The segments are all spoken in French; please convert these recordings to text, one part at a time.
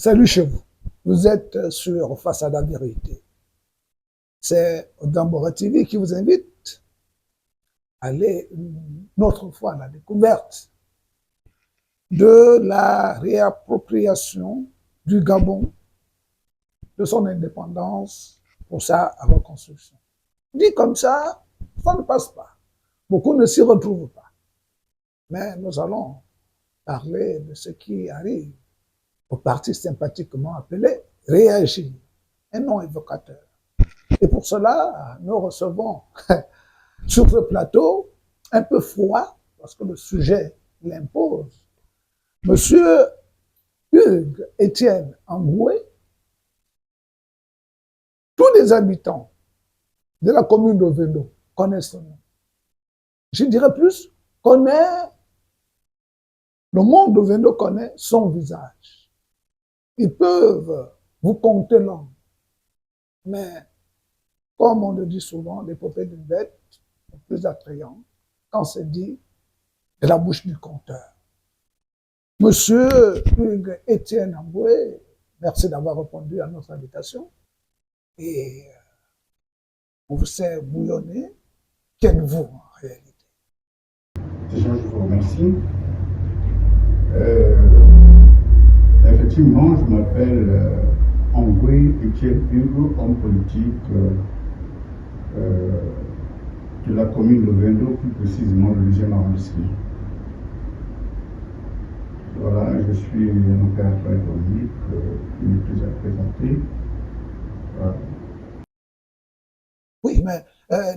Salut chez vous. Vous êtes sur Face à la vérité. C'est Dambora TV qui vous invite à aller une autre fois à la découverte de la réappropriation du Gabon, de son indépendance pour sa reconstruction. Dit comme ça ne passe pas. Beaucoup ne s'y retrouvent pas. Mais nous allons parler de ce qui arrive au parti sympathiquement appelé Réagir, un nom évocateur. Et pour cela, nous recevons sur ce plateau, un peu froid, parce que le sujet l'impose, Monsieur Hugues Étienne Amboué. Tous les habitants de la commune de Vendo connaissent son nom. Je dirais plus, le monde de Vendo connaît son visage. Ils peuvent vous compter l'homme. Mais, comme on le dit souvent, l'épopée d'une bête est plus attrayante quand c'est dit de la bouche du conteur. Monsieur Hugues Étienne Amboué, merci d'avoir répondu à notre invitation. Et on vous s'est bouillonné. Qu'êtes-vous en réalité? Déjà, je vous remercie. Effectivement, je m'appelle Amboué Étienne Hugues, homme politique de la commune de Vendo, plus précisément le 2e arrondissement. Voilà, je suis un opérateur économique qui n'est plus à présenter. Voilà. Oui, mais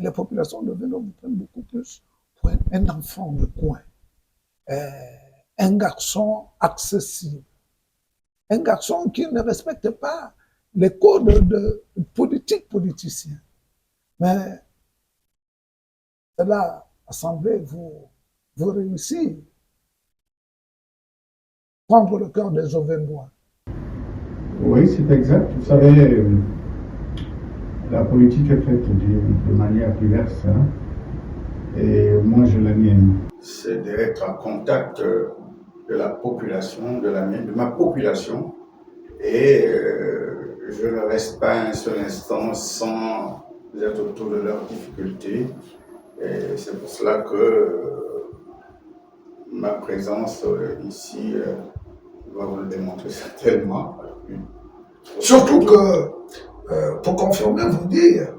les populations de Vendo vous prennent beaucoup plus pour un enfant de coin, un garçon accessible, un garçon qui ne respecte pas les codes de politique politicien. Mais cela a semblé vous réussir. Prendre le cœur des Auvergnats. Oui, c'est exact. Vous savez, la politique est faite de manière diverse. Hein, et moi, je la mienne. C'est d'être en contact de la population, de ma population. Et je ne reste pas un seul instant sans être autour de leurs difficultés. Et c'est pour cela que ma présence ici va vous le démontrer certainement. Surtout que, pour confirmer, vous dire,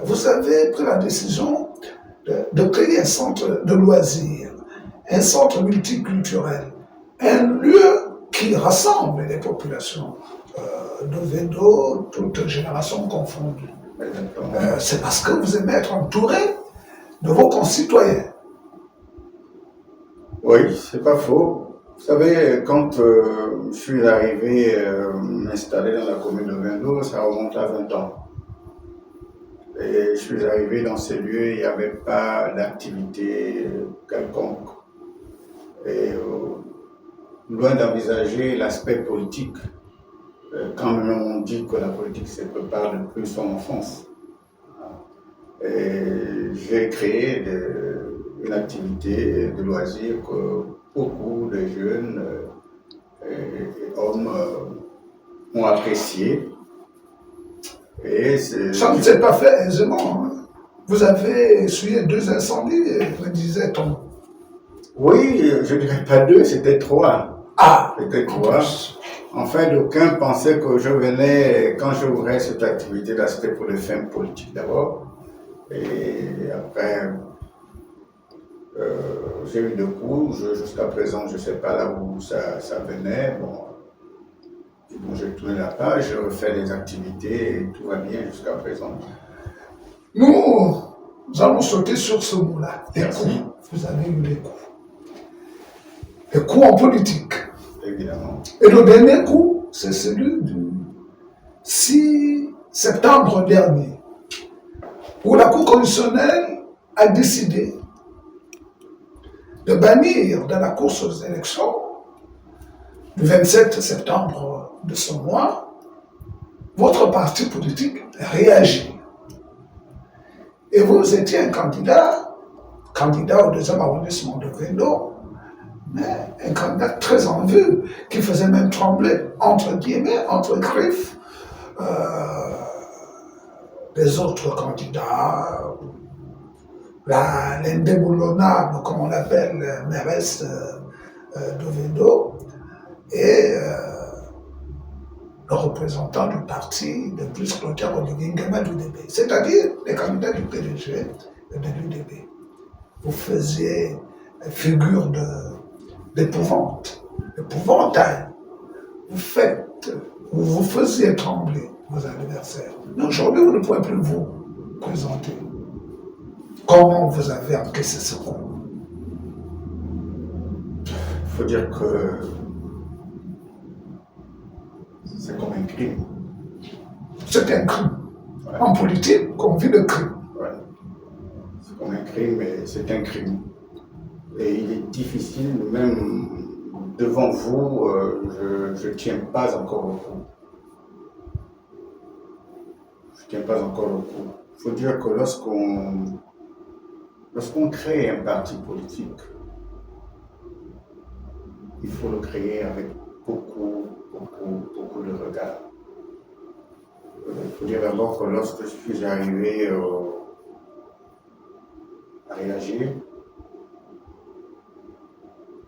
vous avez pris la décision de créer un centre de loisirs, un centre multiculturel, un lieu qui rassemble les populations de Vendo, toutes générations confondues. C'est parce que vous aimez être entouré de vos concitoyens. Oui, c'est pas faux. Vous savez, quand je suis arrivé m'installer dans la commune de Vendo, ça remonte à 20 ans. Et je suis arrivé dans ces lieux, il n'y avait pas d'activité quelconque. Et loin d'envisager l'aspect politique, quand même on dit que la politique se prépare depuis son enfance. Et j'ai créé une activité de loisirs que beaucoup de jeunes et hommes ont apprécié. Et ça ne s'est pas fait aisément. Hein. Vous avez essuyé 2 incendies, me disait-on. Oui, je ne dirais pas 2, c'était 3. Ah, c'était 3. En fait, d'aucuns pensaient que je venais, quand j'ouvrais cette activité-là, c'était pour les fins politiques d'abord. Et après, j'ai eu 2 coups. Jusqu'à présent, je ne sais pas là où ça venait. Bon, j'ai tourné la page, je refais des activités et tout va bien jusqu'à présent. Nous allons sauter sur ce mot-là. Les coups. Vous avez eu les coups. Les coups en politique. Évidemment. Et le dernier coup, c'est celui du 6 septembre dernier, où la Cour constitutionnelle a décidé de bannir de la course aux élections, le 27 septembre de ce mois, votre parti politique Réagir. Et vous étiez un candidat au 2e arrondissement de Vendo, mais un candidat très en vue, qui faisait même trembler, entre guillemets, entre griffes, les autres candidats, l'indéboulonnable, comme on l'appelle, mairesse d'Oviedo, et le représentant du parti de plus Clotaire Olivier Nguema du DB, c'est-à-dire les candidats du PDG et de l'UDB. Vous faisiez figure d'épouvante, épouvantail. Vous faisiez trembler vos adversaires. Mais aujourd'hui, vous ne pouvez plus vous présenter. Comment vous avez encaissé ce coup? Il faut dire que c'est comme un crime. C'est un crime. Ouais. En politique, on vit le crime. Ouais. C'est comme un crime, mais c'est un crime. Et il est difficile, même devant vous, je ne tiens pas encore le coup. Je ne tiens pas encore le coup. Il faut dire que lorsqu'on crée un parti politique, il faut le créer avec beaucoup de regard. Il faut dire d'abord que lorsque je suis arrivé à Réagir,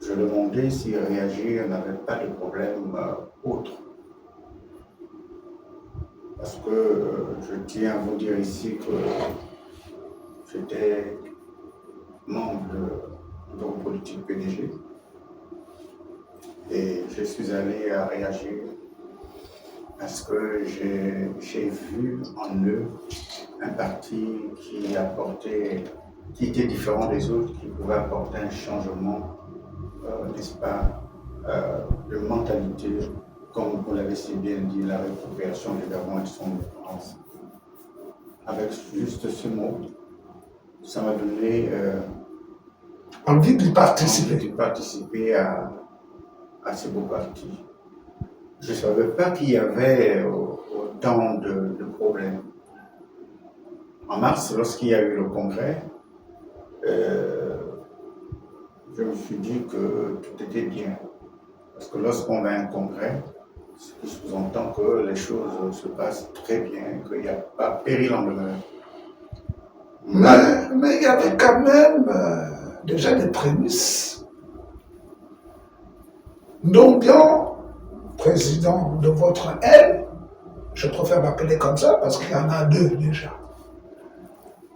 je demandais si Réagir n'avait pas de problème autre. Parce que je tiens à vous dire ici que j'étais membre du groupe politique PDG et je suis allé à Réagir parce que j'ai vu en eux un parti qui était différent des autres, qui pouvait apporter un changement, n'est-ce pas, de mentalité, comme vous l'avez si bien dit, la récupération du Gabon et son indépendance. Avec juste ce mot, ça m'a donné envie de participer à ce beau parti. Je ne savais pas qu'il y avait autant de problèmes. En mars, lorsqu'il y a eu le congrès, je me suis dit que tout était bien. Parce que lorsqu'on va à un congrès, je sous-entends que les choses se passent très bien, qu'il n'y a pas péril en demeure. Mais il y avait quand même déjà des prémices. Ndombian, président de votre aile, je préfère l'appeler comme ça parce qu'il y en a deux déjà.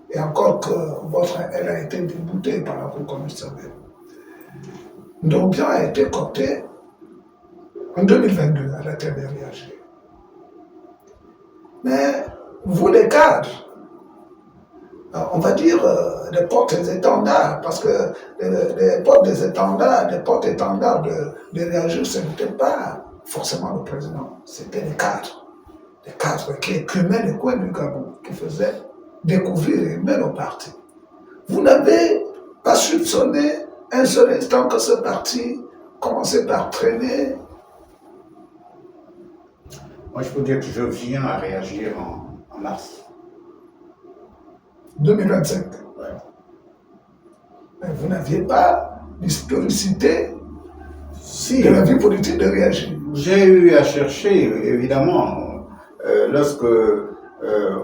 Et encore que votre aile a été déboutée par la Cour constitutionnelle. Ndombian a été coopté en 2022 à la tête de Réagir. Mais vous, les cadres, on va dire les portes-étendards, parce que les portes-étendards de Réagir, ce n'était pas forcément le président, c'était les cadres. Les cadres qui écumaient les coins du Gabon, qui faisaient découvrir et aimer le parti. Vous n'avez pas soupçonné un seul instant que ce parti commençait par traîner. Moi, je peux dire que je viens à Réagir en mars. 2025. Ouais. Mais vous n'aviez pas l'historicité de la vie politique de Réagir. J'ai eu à chercher, évidemment. Lorsque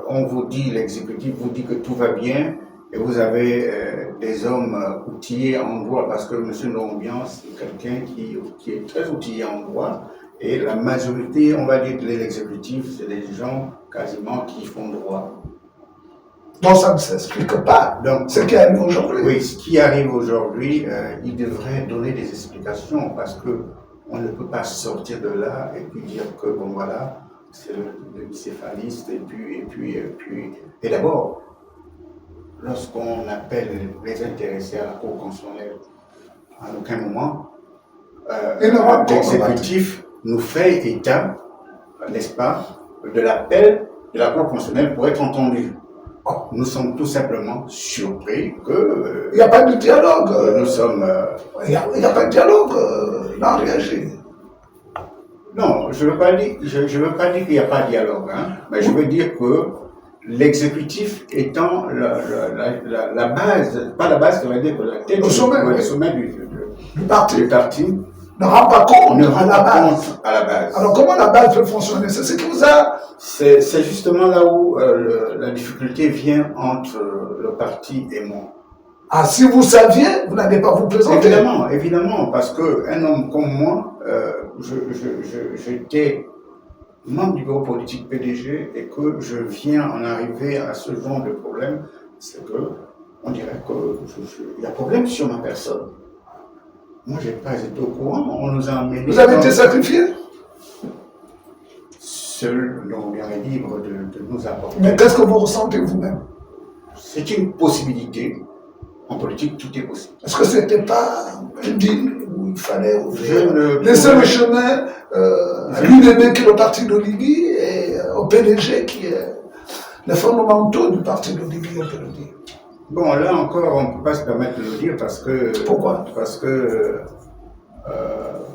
on vous dit, l'exécutif vous dit que tout va bien, et vous avez des hommes outillés en droit, parce que M. Ndombian, c'est quelqu'un qui est très outillé en droit, et la majorité, on va dire de l'exécutif, c'est des gens quasiment qui font droit. Donc ça ne s'explique pas. Donc, ce qui arrive aujourd'hui. Oui, ce qui arrive aujourd'hui, il devrait donner des explications, parce qu'on ne peut pas sortir de là et puis dire que, bon voilà, c'est le bicéphaliste, et d'abord, lorsqu'on appelle les intéressés à la Cour constitutionnelle, à aucun moment, l'exécutif nous fait état, n'est-ce pas, de l'appel de la Cour constitutionnelle pour être entendu. Nous sommes tout simplement surpris que... il n'y a pas de dialogue. Nous sommes... Il n'y a pas de dialogue dans Réagir. Non, je ne veux pas dire qu'il n'y a pas de dialogue, hein, mais je veux dire que l'exécutif étant la base, pas la base, ça veut dire que la tête, le sommet, le oui. sommet du parti ne rend pas compte rend pas compte à la base. Alors comment la base peut fonctionner? C'est ce qui vous a... C'est justement là où la difficulté vient entre le parti et moi. Ah, si vous saviez, vous n'allez pas vous présenter. Évidemment, parce qu'un homme comme moi, j'étais membre du bureau politique PDG et que je viens en arriver à ce genre de problème, c'est que on dirait qu'il y a problème sur ma personne. Moi, je n'ai pas été au courant, on nous a amenés... Vous avez été sacrifié? Seul l'homme est libre de nous apporter. Mais qu'est-ce que vous ressentez vous-même? C'est une possibilité. En politique, tout est possible. Est-ce que ce n'était pas un deal où il fallait laisser le chemin à l'UDB qui est le parti d'Oligui et au PDG qui est les fondamentaux du parti d'Oligui, on peut le dire? Bon, là encore, on ne peut pas se permettre de le dire parce que... Pourquoi? Parce que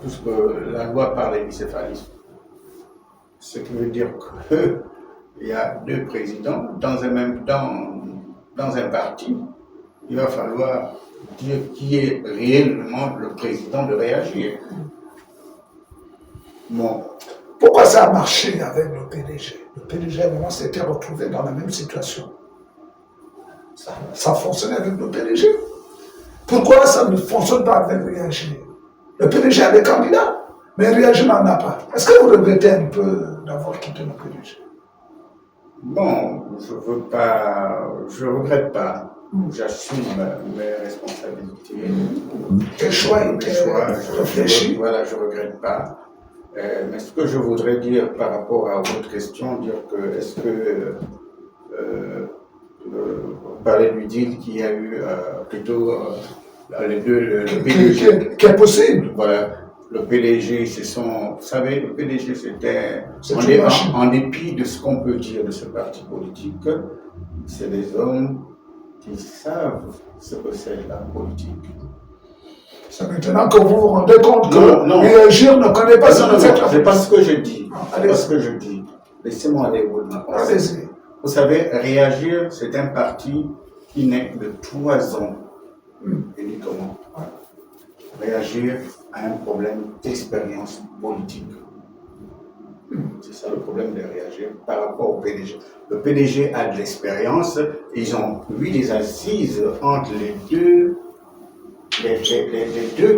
puisque la loi parle de bicéphalisme, ce qui veut dire qu'il y a deux présidents dans un parti. Il va falloir dire qui est réellement le président de réagir. Bon. Pourquoi ça a marché avec le PDG? Le PDG, à un moment, s'était retrouvé dans la même situation. Ça fonctionnait avec le PDG. Pourquoi ça ne fonctionne pas avec réagir? Le PDG a des candidats, mais réagir n'en a pas. Est-ce que vous regrettez un peu d'avoir quitté le PDG? Bon, je ne regrette pas. J'assume mes responsabilités. Tes choix étaient réfléchis. Voilà, je ne regrette pas. Mais ce que je voudrais dire par rapport à votre question, dire que est-ce que vous parlez du deal qu'il y a eu plutôt les deux, le PDG. Qui est possible. Voilà, le PDG, vous savez, le PDG c'était, en dépit de ce qu'on peut dire de ce parti politique, c'est des hommes qui savent ce que c'est la politique. C'est maintenant que vous vous rendez compte que réagir ne connaît pas ce que c'est. C'est pas ce que je dis. C'est pas ce que je dis. Laissez-moi aller au bout de ma pensée. Allez-y. Vous savez, réagir, c'est un parti qui naît de 3 ans uniquement. Réagir à un problème d'expérience politique. C'est ça le problème de réagir par rapport au PDG. Le PDG a de l'expérience, ils ont eu des assises entre les deux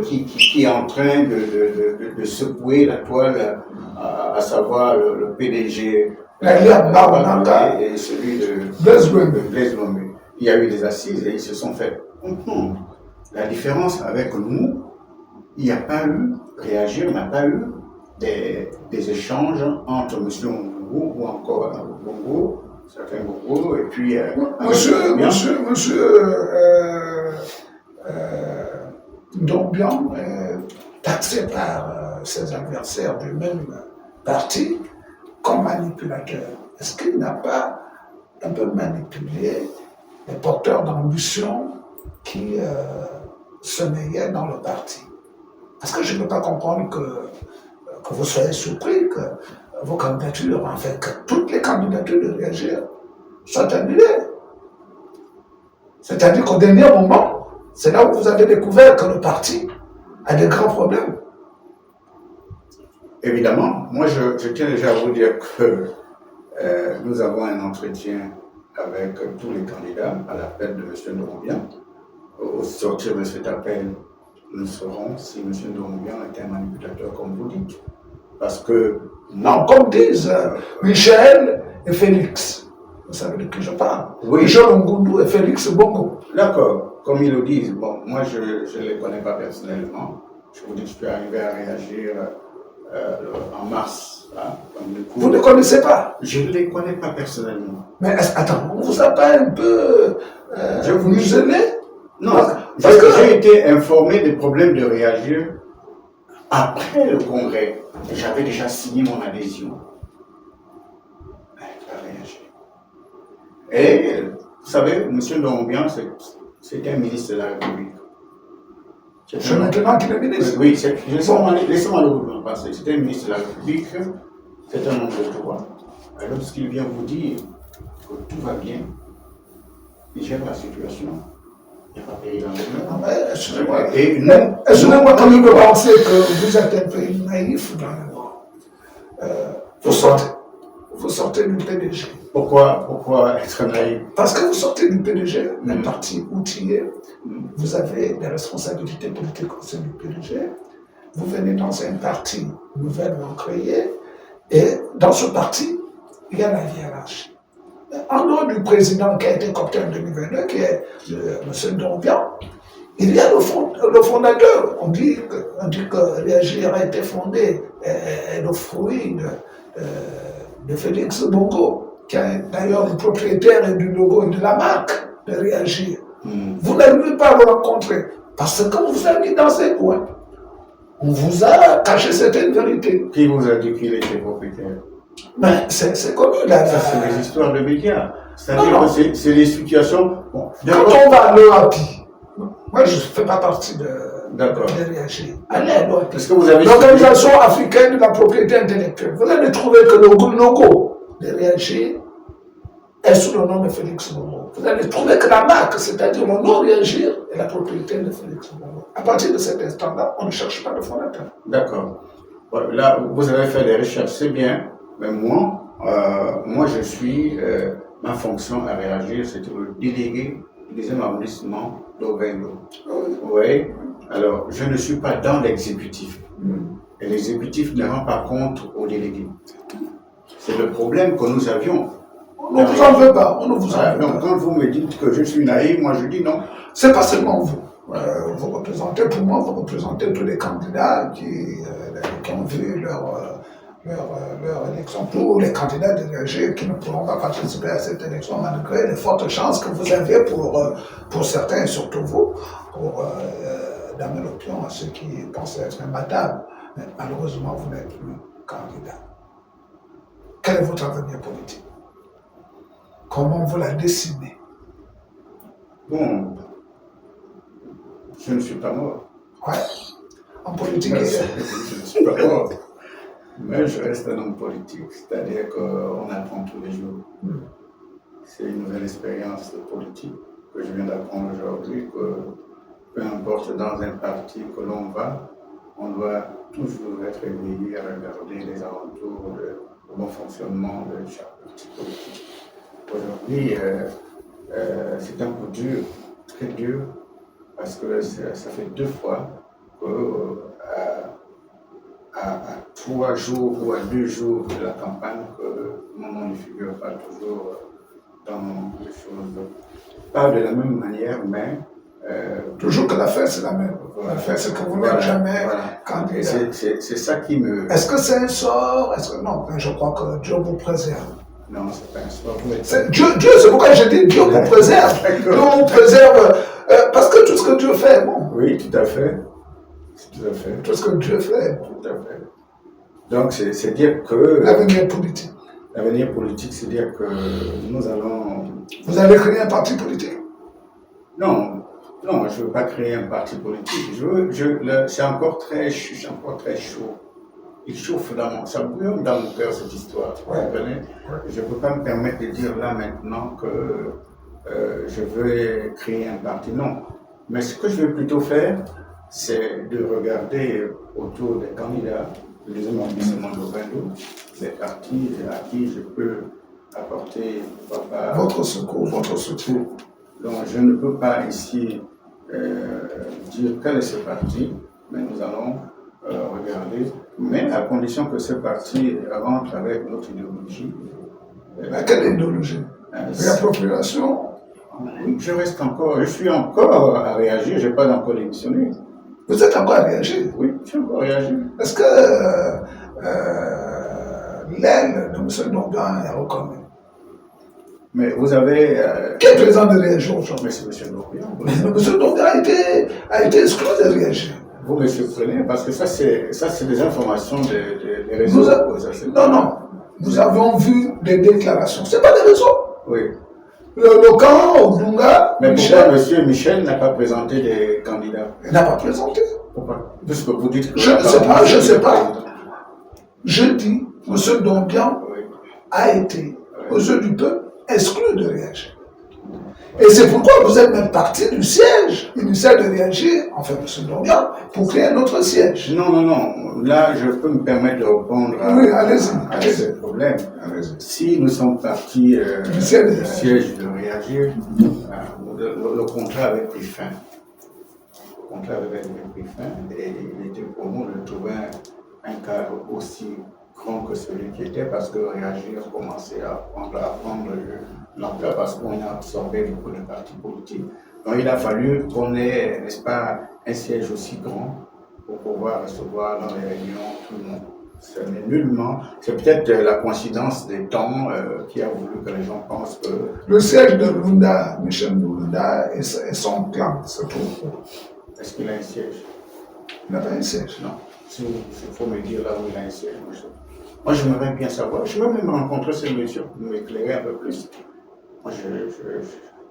qui est en train de secouer la toile, à savoir le PDG et celui de Blaise Lomé. Il y a eu des assises et ils se sont fait comprendre. La différence avec nous, il n'y a pas eu, réagir n'a pas eu des échanges entre M. Mbongo ou encore Bongo, certains Bongo, et puis... Monsieur Dombian est taxé par ses adversaires du même parti comme manipulateur. Est-ce qu'il n'a pas un peu manipulé les porteurs d'ambition qui sommeillait dans le parti? Parce que je ne peux pas comprendre que vous soyez surpris que vos candidatures, en fait, que toutes les candidatures de réagir soient annulées. C'est-à-dire qu'au dernier moment, c'est là où vous avez découvert que le parti a des grands problèmes. Évidemment, moi je tiens déjà à vous dire que nous avons un entretien avec tous les candidats à l'appel de M. Ndorombian. Au sortir de cet appel, nous saurons si M. Ndorombian est un manipulateur comme vous dites. Parce que... Non, comme disent Michel et Félix. Vous savez de qui je parle. Oui. Michel Ngundu et Félix Bongo. D'accord, comme ils le disent. Bon, moi je ne les connais pas personnellement. Je vous dis que je suis arrivé à réagir en mars. Hein, vous ne connaissez pas? Je ne les connais pas personnellement. Mais attends, on vous a pas un peu muselé? Non, parce que j'ai été informé des problèmes de réagir après le congrès. J'avais déjà signé mon adhésion. Et vous savez, M. Ndorombian, c'était un ministre de la République. C'est maintenant qu'il est ministre. Oui, laissez-moi le vous passer. C'était un ministre de la République, c'est un homme de droit. Alors, lorsqu'il vient vous dire que tout va bien, il gère la situation, n'est pas pays dans le Non, mais excusez-moi. Et Excusez-moi quand même de penser que vous êtes un peu naïf dans le monde. Vous sortez du PDG. Pourquoi être naïf? Parce que vous sortez du PDG, un parti outillé, vous avez des responsabilités politiques au sein du PDG, vous venez dans un parti nouvellement créé, et dans ce parti, il y a la hiérarchie. En dehors du président qui a été coopté en 2022, qui est M. Dombian, il y a le fondateur. On dit que Réagir a été fondé, est le fruit de Félix Bongo, qui est d'ailleurs le propriétaire du logo et de la marque de Réagir. Vous n'arrivez pas à le rencontrer parce que vous avez mis dans un coin. On vous a caché certaines vérités. Qui vous a dit qu'il était propriétaire? Mais c'est connu là. Ça, c'est des histoires de médias. C'est-à-dire que c'est des situations. Bon, quand on va à l'OAPI, moi je ne fais pas partie de Réagir. Allez à l'OAPI. L'Organisation africaine de la propriété intellectuelle. Vous allez trouver que le logo de Réagir est sous le nom de Félix Bongo. Vous allez trouver que la marque, c'est-à-dire le nom Réagir, est la propriété de Félix Bongo. À partir de cet instant-là, on ne cherche pas de fondateur. D'accord. Bon, là, vous avez fait des recherches, c'est bien. Mais moi je suis, ma fonction à Réagir, c'était le délégué du 2e arrondissement d'Ovendo. Oui. Alors, je ne suis pas dans l'exécutif. Et l'exécutif ne rend pas compte aux délégués. C'est le problème que nous avions. On ne vous en veut pas. On ne vous en veut pas. Donc, quand vous me dites que je suis naïf, moi je dis non. C'est pas seulement vous. Vous représentez, pour moi, vous représentez tous les candidats qui ont vu leur élection, tous les candidats de Réagir qui ne pourront pas participer à cette élection malgré les fortes chances que vous avez pour certains, et surtout vous, pour damer l'opinion à ceux qui pensent être imbattables. Mais malheureusement, vous n'êtes plus candidat. Quel est votre avenir politique? Comment vous la dessinez? Bon, je ne suis pas mort. Ouais. En politique, je ne suis pas mort. Mais je reste un homme politique, c'est-à-dire qu'on apprend tous les jours. C'est une nouvelle expérience politique que je viens d'apprendre aujourd'hui, que peu importe dans un parti que l'on va, on doit toujours être éveillé à regarder les alentours du bon fonctionnement de chaque parti politique. Aujourd'hui, c'est un peu dur, très dur, parce que ça fait 2 fois que à 3 jours ou à 2 jours de la campagne que mon nom ne figure pas toujours dans les choses. Pas de la même manière, mais... toujours que l'affaire c'est la même. L'affaire c'est que vous n'êtes jamais candidat. C'est ça qui me... Est-ce que c'est un sort? Non, je crois que Dieu vous préserve. Non, c'est pas un sort. Dieu, c'est pourquoi je dis Dieu vous préserve. Dieu vous préserve parce que tout ce que Dieu fait, bon. Oui, tout à fait. Tout à fait. Tout ce que Dieu fait. Tout à fait. Donc, c'est dire que... L'avenir politique. L'avenir politique, c'est dire que nous allons... Vous allez créer un parti politique? Non, je ne veux pas créer un parti politique. C'est encore très chaud. Il chauffe ça bouillonne dans mon cœur, cette histoire. Vous comprenez? Je ne peux pas me permettre de dire là maintenant que je veux créer un parti. Non. Mais ce que je veux plutôt faire, c'est de regarder autour des candidats, du 2e arrondissement d'Ovendo, des partis à qui je peux apporter votre secours, votre soutien. Donc je ne peux pas ici dire quel est ce parti, mais nous allons regarder, mais à condition que ce parti rentre avec notre idéologie. Quelle idéologie? L'appropriation? Oui, je suis encore à Réagir, je n'ai pas encore démissionné. Vous êtes encore à Réagir? Oui, je suis encore à Réagir. Est-ce que l'aile de M. Dombian est reconnue? Mais vous avez... Qui est président de Réagir aujourd'hui? Mais c'est M. Dombian. Mais M. Dombian a été exclu de Réagir. Vous me surprenez, parce que ça c'est des informations des réseaux. Non. Nous avons vu des déclarations. Ce n'est pas des réseaux. Oui. Le camp au Dunga, mais pourquoi M. Michel n'a pas présenté des candidats? Il n'a pas présenté. Pourquoi? Puisque vous dites que... Je ne sais pas. Je dis, M. Dombian a été, aux yeux du peuple, exclu de Réagir. Et c'est pourquoi vous êtes même parti du siège initial de réagir, enfin, M. Dorian, pour créer un autre siège. Non. Là, je peux me permettre de répondre à ce problème. Si nous sommes partis du siège de réagir, le contrat avait pris fin. Et il était pour nous de trouver un cadre aussi grand que celui qui était, parce que réagir commençait à prendre l'ampleur, parce qu'on a absorbé beaucoup de partis politiques. Donc il a fallu qu'on ait, n'est-ce pas, un siège aussi grand pour pouvoir recevoir dans les réunions tout le monde. Ce n'est nullement, c'est peut-être la coïncidence des temps qui a voulu que les gens pensent que... Le siège de Lunda, Michel Lunda et son clan se trouvent. Est-ce qu'il a un siège? Il n'a pas un siège. Non. Il faut me dire là où il a un siège. Moi, j'aimerais bien savoir. Je veux même rencontrer ce monsieur pour m'éclairer un peu plus. Moi, je ne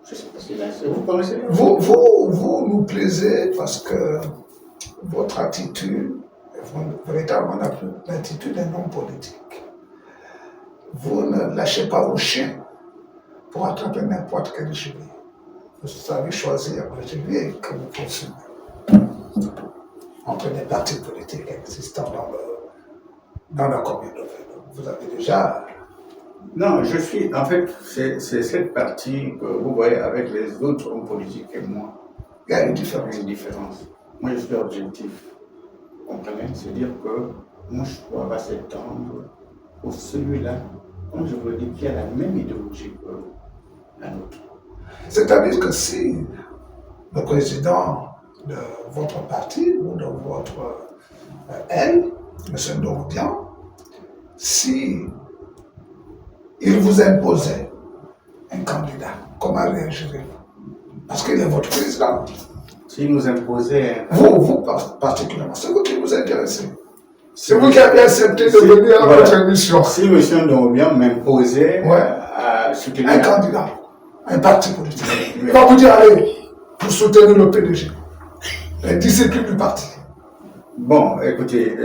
sais pas s'il a un siège. Vous connaissez? Vous nous plaisez parce que votre attitude, véritablement l'attitude d'un homme politique. Vous ne lâchez pas vos chiens pour attraper n'importe quel gibier. Vous savez choisir le gibier que vous poursuivez. Entre les partis politiques existants dans la communauté. Vous avez déjà... Non, je suis... En fait, c'est cette partie que vous voyez avec les autres hommes politiques et moi. Il y a une différence. Il y a une différence. Moi, je suis objectif. Vous comprenez? C'est-à-dire que moi, je dois pas s'étendre pour celui-là, comme je vous le dis, qui a la même idéologie que la nôtre. C'est-à-dire que si le président de votre parti ou de votre M, M. Ndordian, si il vous imposait un candidat, comment réagirez-vous? Parce qu'il est votre président. S'il nous imposait... Vous particulièrement, c'est vous qui vous intéressez. C'est vous qui avez accepté de venir à votre émission. Si M. Ndordian m'imposait à soutenir un candidat, un parti politique, il va vous dire, allez, vous soutenez le PDG. La discipline du parti. Bon, écoutez,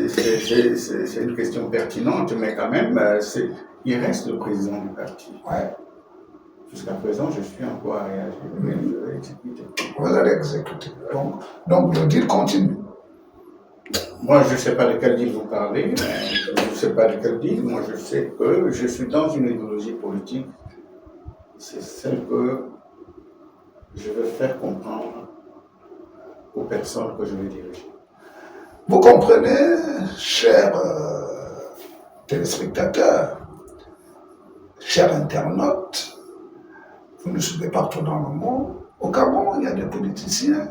c'est une question pertinente, mais quand même, il reste le président du parti. Ouais. Jusqu'à présent, je suis encore à réagir, mais je vais exécuter. Vous allez exécuter. Donc le deal continue. Moi, je ne sais pas de quel deal vous parlez, je ne sais pas de quel deal. Moi, je sais que je suis dans une idéologie politique. C'est celle que je veux faire comprendre aux personnes que je vais diriger. Vous comprenez, chers téléspectateurs, chers internautes, vous nous suivez partout dans le monde. Au Gabon, il y a des politiciens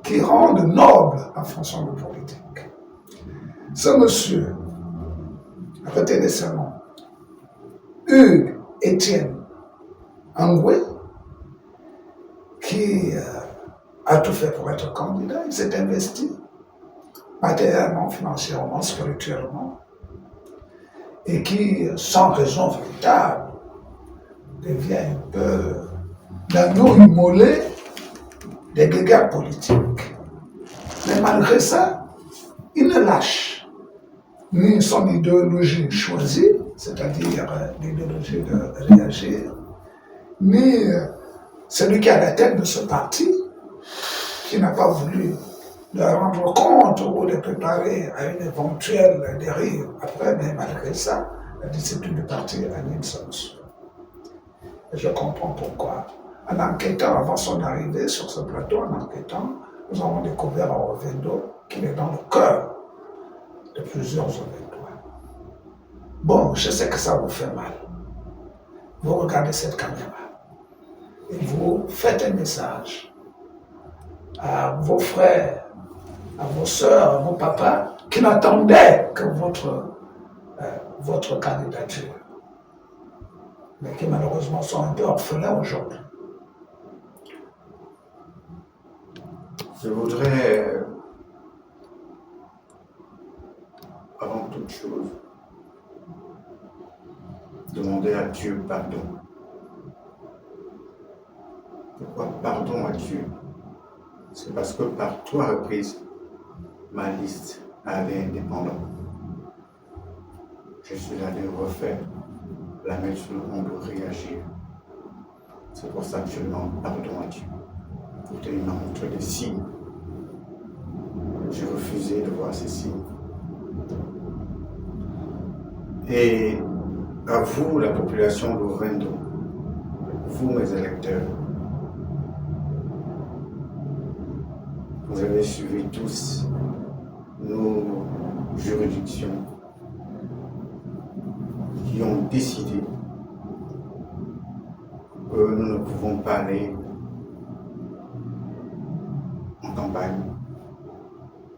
qui rendent noble la fonction de politique. Ce monsieur, retenez ce nom, Hugues Étienne Angoué, qui a tout fait pour être candidat, il s'est investi matériellement, financièrement, spirituellement, et qui, sans raison véritable, devient un peu l'agneau immolé des guéguerres politiques. Mais malgré ça, il ne lâche ni son idéologie choisie, c'est-à-dire l'idéologie de réagir, ni celui qui est à la tête de ce parti, qui n'a pas voulu de rendre compte ou de préparer à une éventuelle dérive après, mais malgré ça, la discipline du parti anime son monsieur. Et je comprends pourquoi. En enquêtant avant son arrivée sur ce plateau, en enquêtant, nous avons découvert à Ovendo qu'il est dans le cœur de plusieurs Ovendois. Bon, je sais que ça vous fait mal. Vous regardez cette caméra et vous faites un message à vos frères, à vos sœurs, à vos papas qui n'attendaient que votre candidature, mais qui malheureusement sont un peu orphelins aujourd'hui. Je voudrais, avant toute chose, demander à Dieu pardon. Pourquoi pardon à Dieu? C'est parce que par 3 reprises, ma liste allait indépendant. Je suis allé refaire la même chose, on doit réagir. C'est pour ça que je demande pardon à Dieu. Il m'a montré des signes. J'ai refusé de voir ces signes. Et à vous, la population d'Ovendo, vous, mes électeurs, vous avez suivi tous nos juridictions qui ont décidé que nous ne pouvons pas aller en campagne,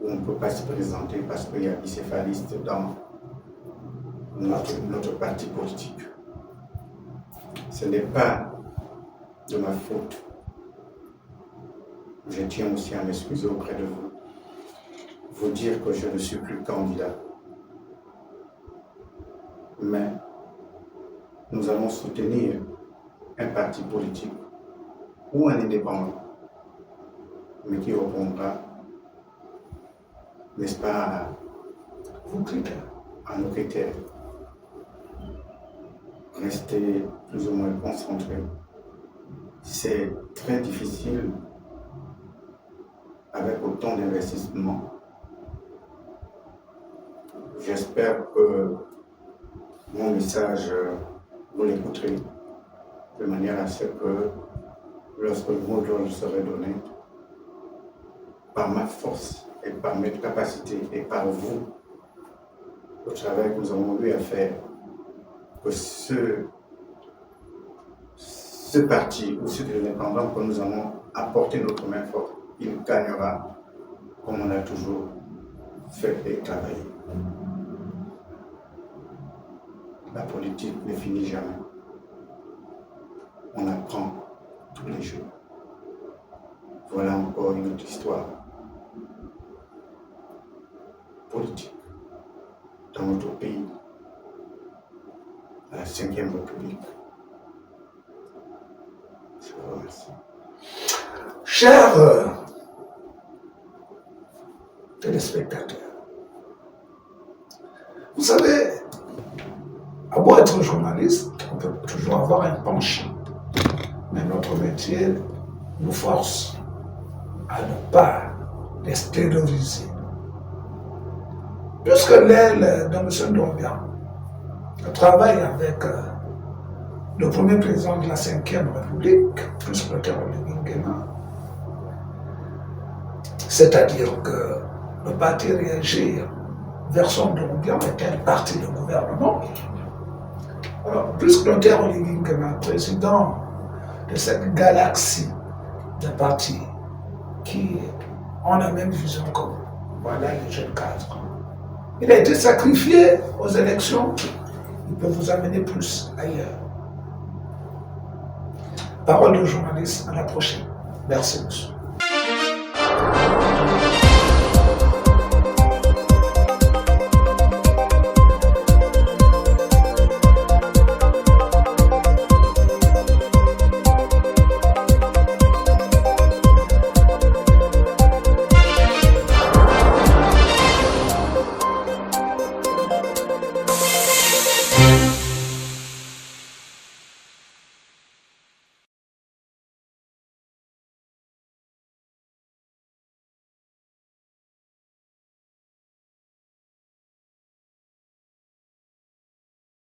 où on ne peut pas se présenter parce qu'il y a bicéphaliste dans notre parti politique. Ce n'est pas de ma faute. Je tiens aussi à m'excuser auprès de vous. Vous dire que je ne suis plus candidat. Mais nous allons soutenir un parti politique ou un indépendant, mais qui répondra, n'est-ce pas, à nos critères. Rester plus ou moins concentré. C'est très difficile avec autant d'investissement. J'espère que mon message, vous l'écouterez de manière à ce que lorsque le mot d'ordre serait donné, par ma force et par mes capacités et par vous, le travail que nous avons eu à faire, que ce parti ou ce indépendant que nous allons apporter notre main forte, il gagnera comme on a toujours fait et travaillé. La politique ne finit jamais. On apprend tous les jours. Voilà encore une autre histoire politique dans notre pays, à la 5e République. Je vous remercie. Chers téléspectateurs, vous savez, à beau être journaliste, on peut toujours avoir un penchant. Mais notre métier nous force à ne pas les stérioriser. Puisque l'aile de M. Ndombian travaille avec le premier président de la 5e République, plus le Oligui Nguema, c'est-à-dire que le parti Réagir version Ndombian est un parti de gouvernement. Alors, puisque le Oligui Nguema, président de cette galaxie de partis qui ont la même vision que vous, voilà les jeunes cadres. Il a été sacrifié aux élections, il peut vous amener plus ailleurs. Parole de journaliste, à la prochaine. Merci, monsieur.